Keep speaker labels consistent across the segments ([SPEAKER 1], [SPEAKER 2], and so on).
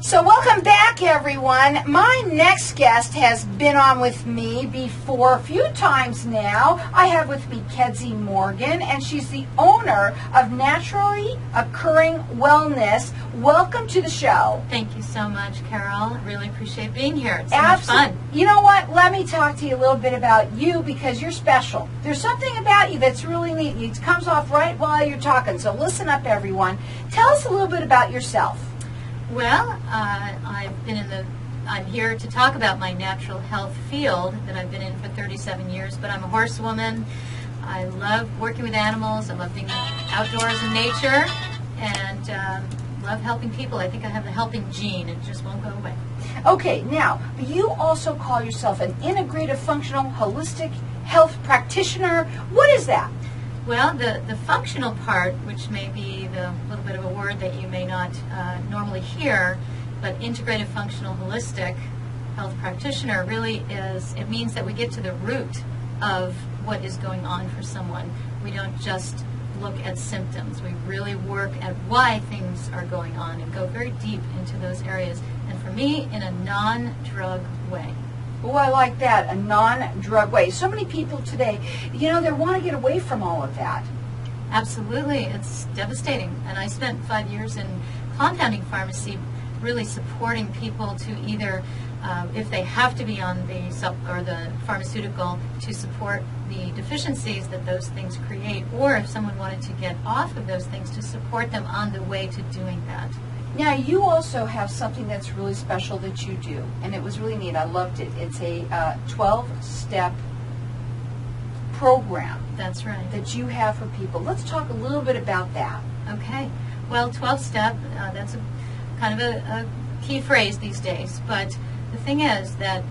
[SPEAKER 1] So welcome back, everyone. My next guest has been on with me before a few times now. I have with me Kedzie Morgan, and she's the owner of Naturally Occurring Wellness. Welcome to the show.
[SPEAKER 2] Thank you so much, Carol. Really appreciate being here. It's so much fun.
[SPEAKER 1] You know what? Let me talk to you a little bit about you because you're special. There's something about you that's really neat. It comes off right while you're talking. So listen up, everyone. Tell us a little bit about yourself.
[SPEAKER 2] Well, I'm here to talk about my natural health field that I've been in for 37 years, but I'm a horsewoman. I love working with animals. I love being outdoors in nature, and love helping people. I think I have the helping gene. It just won't go away.
[SPEAKER 1] Okay, now, you also call yourself an integrative functional holistic health practitioner. What is that?
[SPEAKER 2] Well, the functional part, which may be the little bit of a word that you may not normally hear, but integrative functional holistic health practitioner really is, it means that we get to the root of what is going on for someone. We don't just look at symptoms. We really work at why things are going on and go very deep into those areas. And for me, in a non-drug way.
[SPEAKER 1] Oh, I like that, a non-drug way. So many people today, they want to get away from all of that.
[SPEAKER 2] Absolutely. It's devastating. And I spent 5 years in compounding pharmacy really supporting people to either, if they have to be on the pharmaceutical, to support the deficiencies that those things create, or if someone wanted to get off of those things, to support them on the way to doing that.
[SPEAKER 1] Now, you also have something that's really special that you do, and it was really neat. I loved it. It's a 12-step program.
[SPEAKER 2] That's right.
[SPEAKER 1] That you have for people. Let's talk a little bit about that.
[SPEAKER 2] Okay. Well, 12-step, that's kind of a key phrase these days, but the thing is that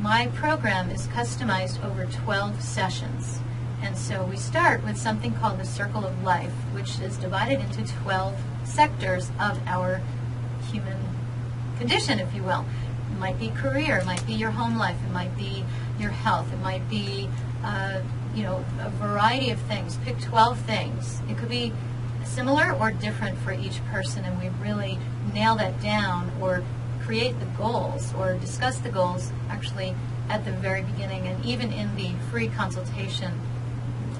[SPEAKER 2] my program is customized over 12 sessions. And so we start with something called the Circle of Life, which is divided into 12 sectors of our human condition, if you will. It might be career, it might be your home life, it might be your health, it might be a variety of things. Pick 12 things. It could be similar or different for each person, and we really nail that down or create the goals or discuss the goals actually at the very beginning, and even in the free consultation,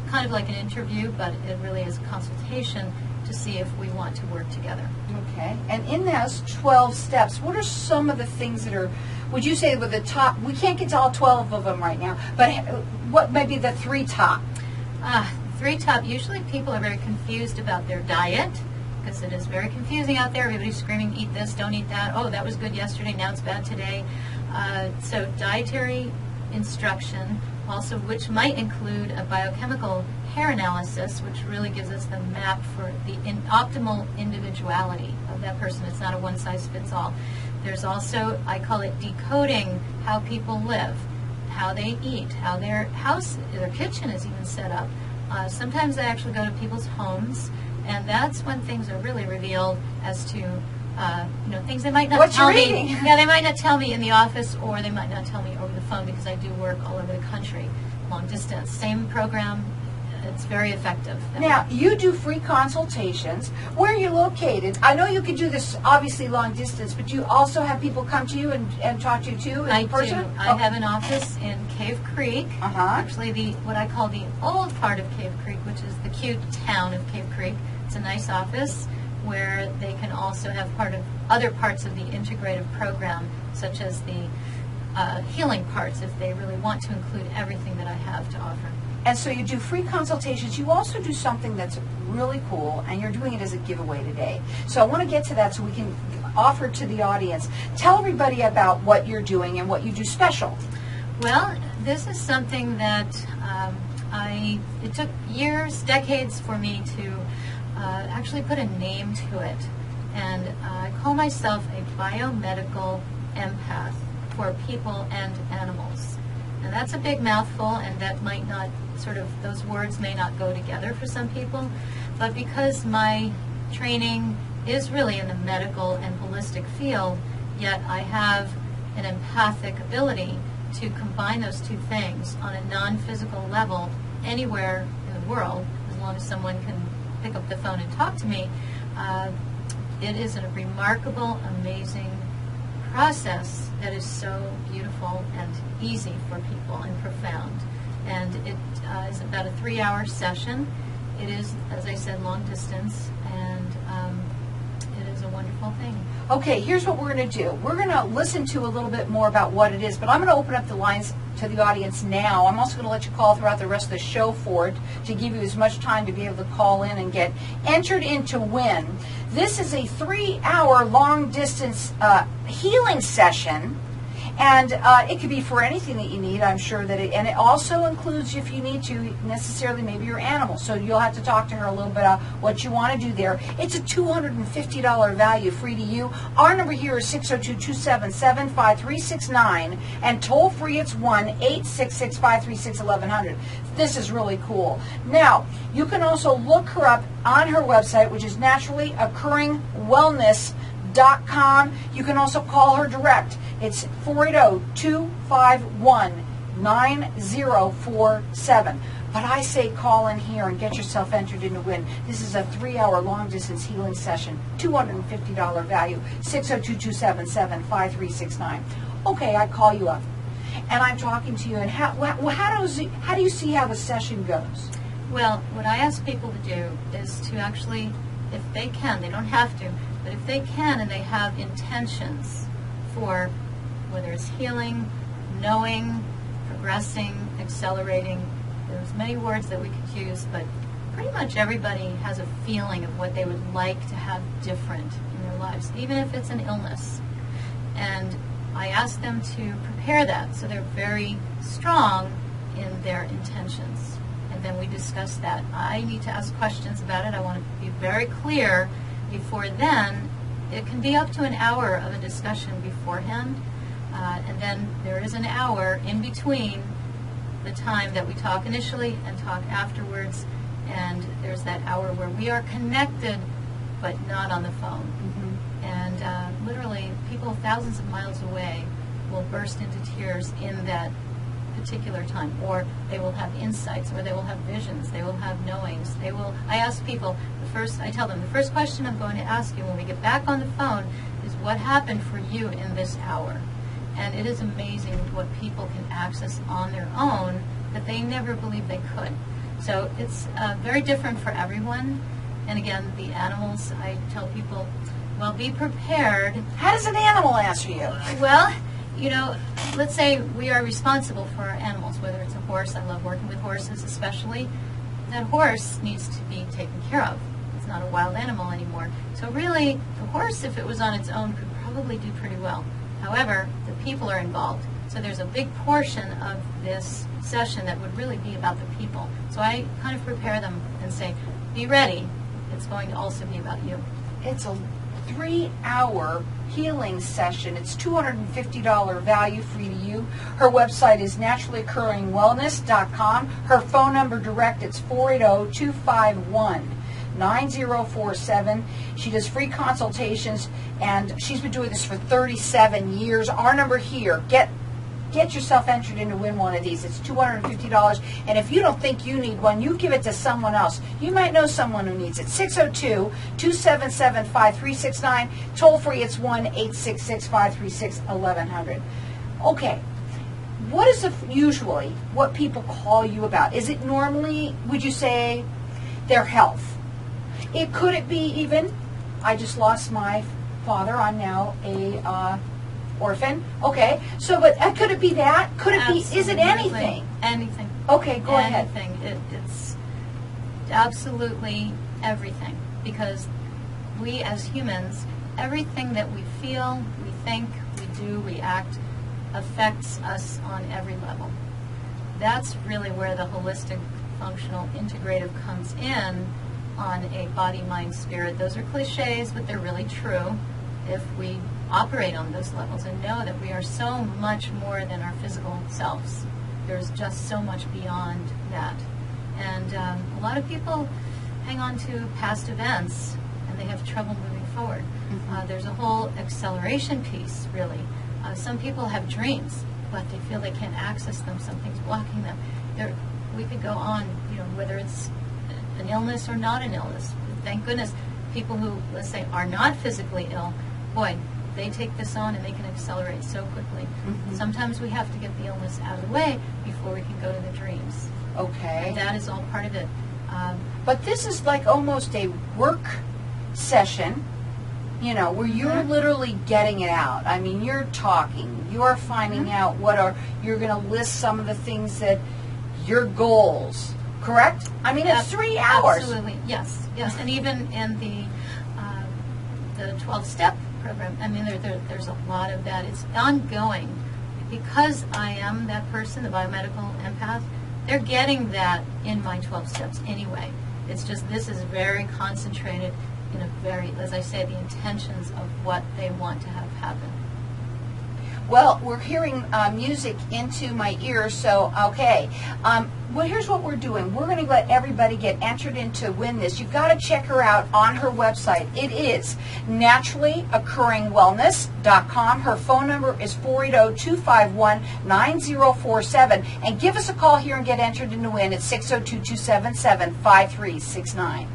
[SPEAKER 2] kind of like an interview, but it really is a consultation to see if we want to work together.
[SPEAKER 1] Okay. And in those 12 steps, what are some of the things that are, would you say, with the top, we can't get to all 12 of them right now, but what might be the 3 top?
[SPEAKER 2] 3 top, usually people are very confused about their diet, because it is very confusing out there. Everybody's screaming, eat this, don't eat that. Oh, that was good yesterday, now it's bad today. So dietary instruction, also, which might include a biochemical hair analysis, which really gives us the map for the optimal individuality of that person. It's not a one-size-fits-all. There's also, I call it decoding how people live, how they eat, how their house, their kitchen is even set up. Sometimes I actually go to people's homes, and that's when things are really revealed as to things they might not tell me. Yeah, they might not tell me in the office, or they might not tell me over the phone, because I do work all over the country, long distance. Same program. It's very effective.
[SPEAKER 1] Now, you do free consultations. Where are you located? I know you could do this, obviously, long distance, but you also have people come to you and talk to you, too, in person?
[SPEAKER 2] I do. I have an office in Cave Creek. Actually, what I call the old part of Cave Creek, which is the cute town of Cave Creek. It's a nice office where they can also have part of other parts of the integrative program, such as the healing parts, if they really want to include everything that I have to offer.
[SPEAKER 1] And so you do free consultations. You also do something that's really cool, and you're doing it as a giveaway today. So I want to get to that so we can offer to the audience. Tell everybody about what you're doing and what you do special.
[SPEAKER 2] Well, this is something that it took years, decades for me to actually put a name to it. And I call myself a biomedical empath for people and animals. And that's a big mouthful, and that might not those words may not go together for some people, but because my training is really in the medical and holistic field, yet I have an empathic ability to combine those two things on a non-physical level anywhere in the world, as long as someone can pick up the phone and talk to me. it is a remarkable, amazing process that is so beautiful and easy for people and profound. And it is about a 3-hour session. It is, as I said, long distance, and it is a wonderful thing.
[SPEAKER 1] Okay, here's what we're going to do. We're going to listen to a little bit more about what it is, but I'm going to open up the lines to the audience now. I'm also going to let you call throughout the rest of the show for it to give you as much time to be able to call in and get entered in to win. This is a 3-hour long-distance healing session, and it could be for anything that you need. I'm sure that and it also includes, if you need to, necessarily maybe your animal. So you'll have to talk to her a little bit about what you want to do there. It's a $250 value, free to you. Our number here is 602-277-5369, and toll free it's 1-866-536-1100. This is really cool. Now, you can also look her up on her website, which is naturallyoccurringwellness.com. You can also call her direct. It's 480-251-9047. But I say call in here and get yourself entered in to win. This is a 3-hour long-distance healing session, $250 value, 602-277-5369. Okay, I call you up, and I'm talking to you, and how do you see how the session goes?
[SPEAKER 2] Well, what I ask people to do is to actually, if they can, they don't have to, but if they can and they have intentions for whether it's healing, knowing, progressing, accelerating, there's many words that we could use, but pretty much everybody has a feeling of what they would like to have different in their lives, even if it's an illness. And I ask them to prepare that so they're very strong in their intentions. And then we discuss that. I need to ask questions about it. I want to be very clear before then. It can be up to an hour of a discussion beforehand, and then there is an hour in between the time that we talk initially and talk afterwards, and there's that hour where we are connected but not on the phone.
[SPEAKER 1] Mm-hmm.
[SPEAKER 2] And literally people thousands of miles away will burst into tears in that particular time, or they will have insights, or they will have visions, they will have knowings. I ask people, I tell them, the first question I'm going to ask you when we get back on the phone is what happened for you in this hour. And it is amazing what people can access on their own that they never believed they could. So it's very different for everyone. And again, the animals, I tell people, well, be prepared.
[SPEAKER 1] How does an animal answer you?
[SPEAKER 2] Well, let's say we are responsible for our animals, whether it's a horse. I love working with horses especially. That horse needs to be taken care of. It's not a wild animal anymore. So really, the horse, if it was on its own, could probably do pretty well. However, the people are involved. So there's a big portion of this session that would really be about the people. So I kind of prepare them and say, be ready. It's going to also be about you.
[SPEAKER 1] It's a 3-hour healing session. It's $250 value, free to you. Her website is naturallyoccurringwellness.com. Her phone number direct, it's 480-251-9047. She does free consultations, and she's been doing this for 37 years. Our number here, get yourself entered in to win one of these. It's $250, and if you don't think you need one, you give it to someone else. You might know someone who needs it. 602-277-5369. Toll free, it's 1-866-536-1100. Okay, what is usually what people call you about? Is it normally, would you say, their health? Could it be even, I just lost my father, I'm now a orphan. Okay, so but could it be that? Could it be? Is it anything?
[SPEAKER 2] Anything.
[SPEAKER 1] Okay, go ahead.
[SPEAKER 2] Anything. It's absolutely everything, because we as humans, everything that we feel, we think, we do, we act, affects us on every level. That's really where the holistic, functional, integrative comes in on a body, mind, spirit. Those are cliches, but they're really true if we operate on those levels and know that we are so much more than our physical selves. There's just so much beyond that. And a lot of people hang on to past events and they have trouble moving forward.
[SPEAKER 1] Mm-hmm.
[SPEAKER 2] There's a whole acceleration piece, really. Some people have dreams, but they feel they can't access them. Something's blocking them. We could go on, whether it's an illness or not an illness. Thank goodness people who, let's say, are not physically ill, boy, they take this on and they can accelerate so quickly.
[SPEAKER 1] Mhm.
[SPEAKER 2] Sometimes we have to get the illness out of the way before we can go to the dreams.
[SPEAKER 1] Okay.
[SPEAKER 2] And that is all part of it.
[SPEAKER 1] But this is like almost a work session, you know, where you're
[SPEAKER 2] Mhm.
[SPEAKER 1] literally getting it out. I mean, you're talking, you're finding
[SPEAKER 2] Mhm.
[SPEAKER 1] out you're going to list some of the things that your goals, correct? I mean, it's 3 hours.
[SPEAKER 2] Absolutely, yes, yes. And even in the 12-step program, I mean, there's a lot of that. It's ongoing. Because I am that person, the biomedical empath, they're getting that in my 12 steps anyway. It's just this is very concentrated in a very, as I say, the intentions of what they want to have happen.
[SPEAKER 1] Well, we're hearing music into my ears, so okay. Well, here's what we're doing. We're going to let everybody get entered in to win this. You've got to check her out on her website. It is naturallyoccurringwellness.com. Her phone number is 480-251-9047. And give us a call here and get entered in to win at 602-277-5369.